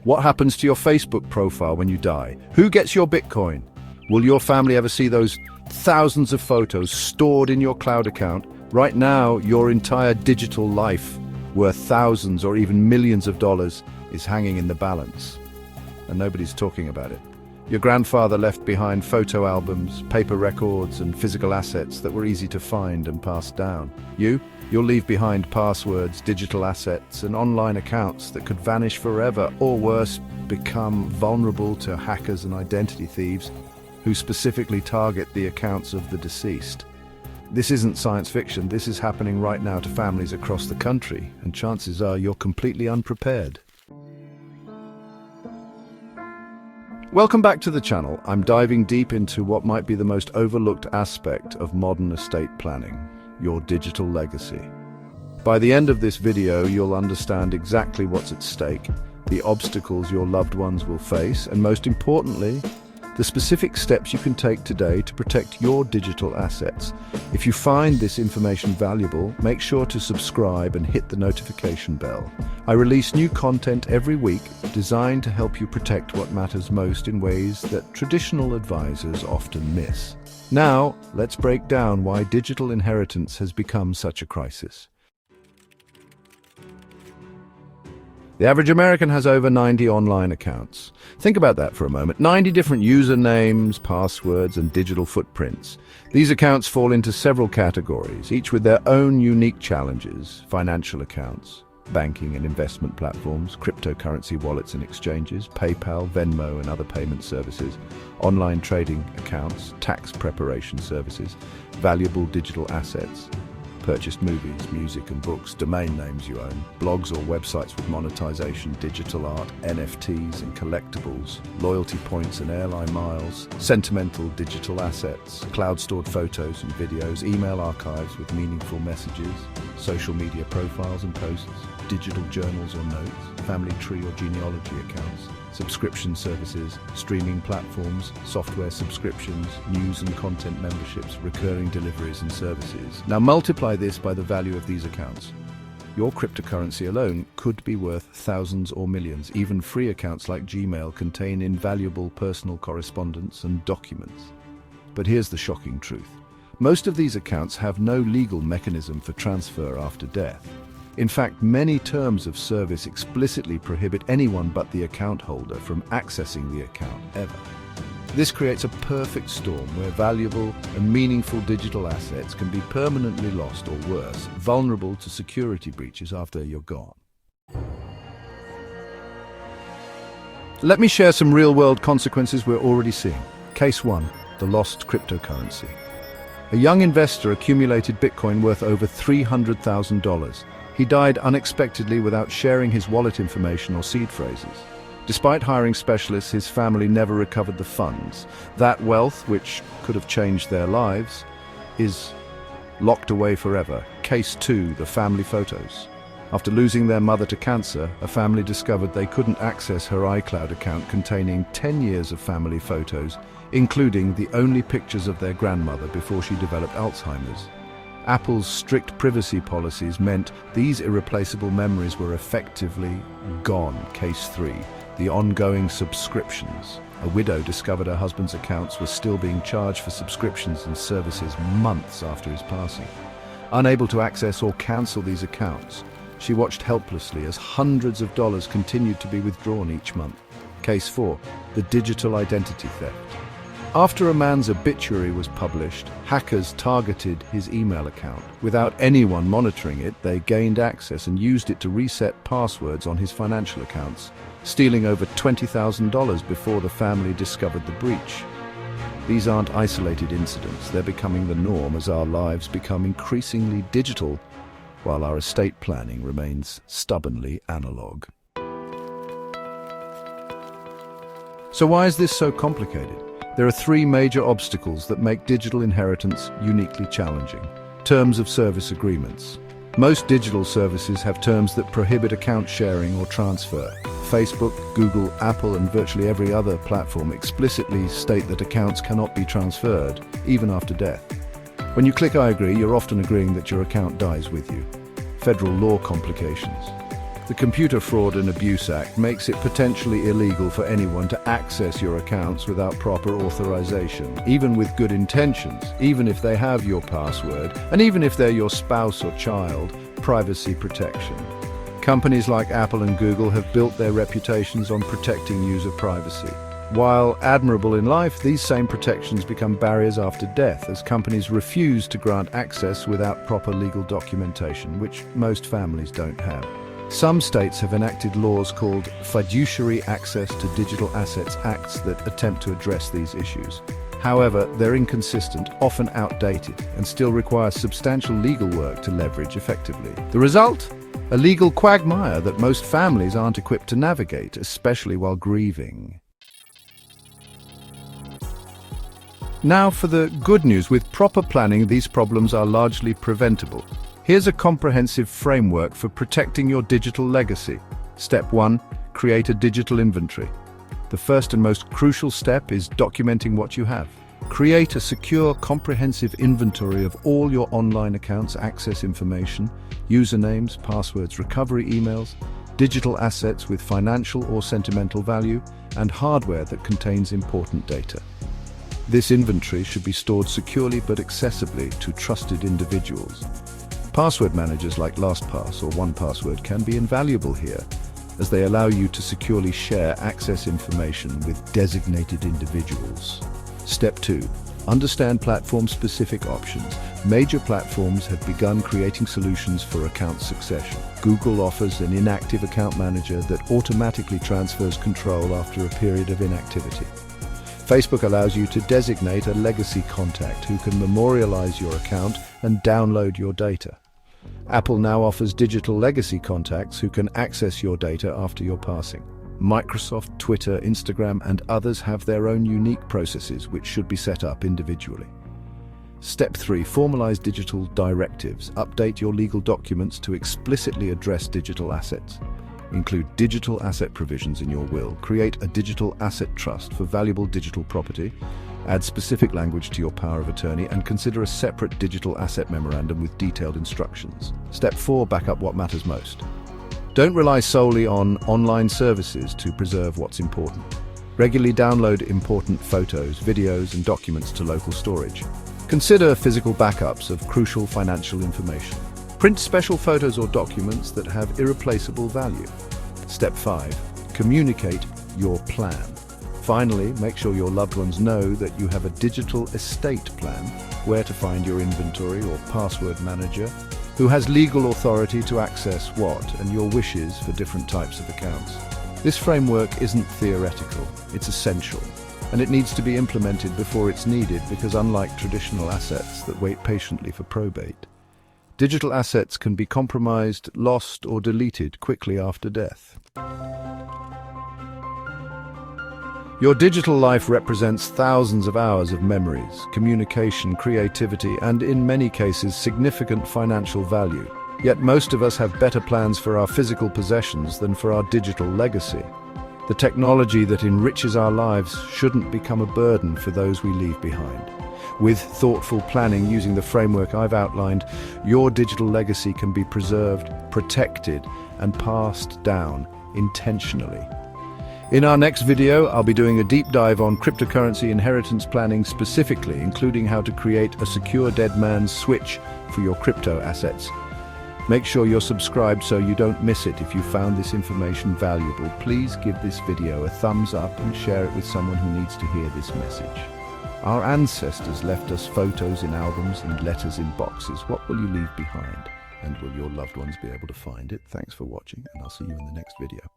What happens to your Facebook profile when you die? Who gets your Bitcoin? Will your family ever see those thousands of photos stored in your cloud account? Right now, your entire digital life, worth thousands or even millions of dollars, is hanging in the balance. And nobody's talking about it. Your grandfather left behind photo albums, paper records, and physical assets that were easy to find and pass down. You'll leave behind passwords, digital assets, and online accounts that could vanish forever, or worse, become vulnerable to hackers and identity thieves who specifically target the accounts of the deceased. This isn't science fiction, this is happening right now to families across the country, and chances are you're completely unprepared. Welcome back to the channel. I'm diving deep into what might be the most overlooked aspect of modern estate planning, your digital legacy. By the end of this video, you'll understand exactly what's at stake, the obstacles your loved ones will face, and most importantly, the specific steps you can take today to protect your digital assets. If you find this information valuable, make sure to subscribe and hit the notification bell. I release new content every week designed to help you protect what matters most in ways that traditional advisors often miss. Now, let's break down why digital inheritance has become such a crisis. The average American has over 90 online accounts. Think about that for a moment. 90 different usernames, passwords, and digital footprints. These accounts fall into several categories, each with their own unique challenges: financial accounts, banking and investment platforms, cryptocurrency wallets and exchanges, PayPal, Venmo and other payment services, online trading accounts, tax preparation services, valuable digital assets, purchased movies, music and books, domain names you own, blogs or websites with monetization, digital art, NFTs and collectibles, loyalty points and airline miles, sentimental digital assets, cloud-stored photos and videos, email archives with meaningful messages, social media profiles and posts, digital journals or notes, family tree or genealogy accounts, subscription services, streaming platforms, software subscriptions, news and content memberships, recurring deliveries and services. Now multiply this by the value of these accounts. Your cryptocurrency alone could be worth thousands or millions. Even free accounts like Gmail contain invaluable personal correspondence and documents. But here's the shocking truth. Most of these accounts have no legal mechanism for transfer after death. In fact, many terms of service explicitly prohibit anyone but the account holder from accessing the account ever. This creates a perfect storm where valuable and meaningful digital assets can be permanently lost or worse, vulnerable to security breaches after you're gone. Let me share some real-world consequences we're already seeing. Case 1, the lost cryptocurrency. A young investor accumulated Bitcoin worth over $300,000. He died unexpectedly without sharing his wallet information or seed phrases. Despite hiring specialists, his family never recovered the funds. That wealth, which could have changed their lives, is locked away forever. Case 2, the family photos. After losing their mother to cancer, a family discovered they couldn't access her iCloud account containing 10 years of family photos, including the only pictures of their grandmother before she developed Alzheimer's. Apple's strict privacy policies meant these irreplaceable memories were effectively gone. Case 3, the ongoing subscriptions. A widow discovered her husband's accounts were still being charged for subscriptions and services months after his passing. Unable to access or cancel these accounts, she watched helplessly as hundreds of dollars continued to be withdrawn each month. Case 4, the digital identity theft. After a man's obituary was published, hackers targeted his email account. Without anyone monitoring it, they gained access and used it to reset passwords on his financial accounts, stealing over $20,000 before the family discovered the breach. These aren't isolated incidents. They're becoming the norm as our lives become increasingly digital, while our estate planning remains stubbornly analog. So why is this so complicated? There are 3 major obstacles that make digital inheritance uniquely challenging. Terms of service agreements. Most digital services have terms that prohibit account sharing or transfer. Facebook, Google, Apple, and virtually every other platform explicitly state that accounts cannot be transferred, even after death. When you click I agree, you're often agreeing that your account dies with you. Federal law complications. The Computer Fraud and Abuse Act makes it potentially illegal for anyone to access your accounts without proper authorization, even with good intentions, even if they have your password, and even if they're your spouse or child. Privacy protection. Companies like Apple and Google have built their reputations on protecting user privacy. While admirable in life, these same protections become barriers after death as companies refuse to grant access without proper legal documentation, which most families don't have. Some states have enacted laws called Fiduciary Access to Digital Assets Acts that attempt to address these issues. However, they're inconsistent, often outdated, and still require substantial legal work to leverage effectively. The result? A legal quagmire that most families aren't equipped to navigate, especially while grieving. Now for the good news. With proper planning, these problems are largely preventable. Here's a comprehensive framework for protecting your digital legacy. Step 1. Create a digital inventory. The first and most crucial step is documenting what you have. Create a secure, comprehensive inventory of all your online accounts, access information, usernames, passwords, recovery emails, digital assets with financial or sentimental value, and hardware that contains important data. This inventory should be stored securely but accessibly to trusted individuals. Password managers like LastPass or 1Password can be invaluable here, as they allow you to securely share access information with designated individuals. Step 2. Understand platform-specific options. Major platforms have begun creating solutions for account succession. Google offers an inactive account manager that automatically transfers control after a period of inactivity. Facebook allows you to designate a legacy contact who can memorialize your account and download your data. Apple now offers digital legacy contacts who can access your data after your passing. Microsoft, Twitter, Instagram, and others have their own unique processes which should be set up individually. Step 3. Formalize digital directives. Update your legal documents to explicitly address digital assets. Include digital asset provisions in your will. Create a digital asset trust for valuable digital property. Add specific language to your power of attorney and consider a separate digital asset memorandum with detailed instructions. Step 4. Back up what matters most. Don't rely solely on online services to preserve what's important. Regularly download important photos, videos, and documents to local storage. Consider physical backups of crucial financial information. Print special photos or documents that have irreplaceable value. Step 5. Communicate your plan. Finally, make sure your loved ones know that you have a digital estate plan, where to find your inventory or password manager, who has legal authority to access what, and your wishes for different types of accounts. This framework isn't theoretical, it's essential, and it needs to be implemented before it's needed because unlike traditional assets that wait patiently for probate, digital assets can be compromised, lost, or deleted quickly after death. Your digital life represents thousands of hours of memories, communication, creativity, and in many cases, significant financial value. Yet most of us have better plans for our physical possessions than for our digital legacy. The technology that enriches our lives shouldn't become a burden for those we leave behind. With thoughtful planning using the framework I've outlined, your digital legacy can be preserved, protected, and passed down intentionally. In our next video, I'll be doing a deep dive on cryptocurrency inheritance planning specifically, including how to create a secure dead man's switch for your crypto assets. Make sure you're subscribed so you don't miss it. If you found this information valuable, please give this video a thumbs up and share it with someone who needs to hear this message. Our ancestors left us photos in albums and letters in boxes. What will you leave behind? And will your loved ones be able to find it? Thanks for watching, and I'll see you in the next video.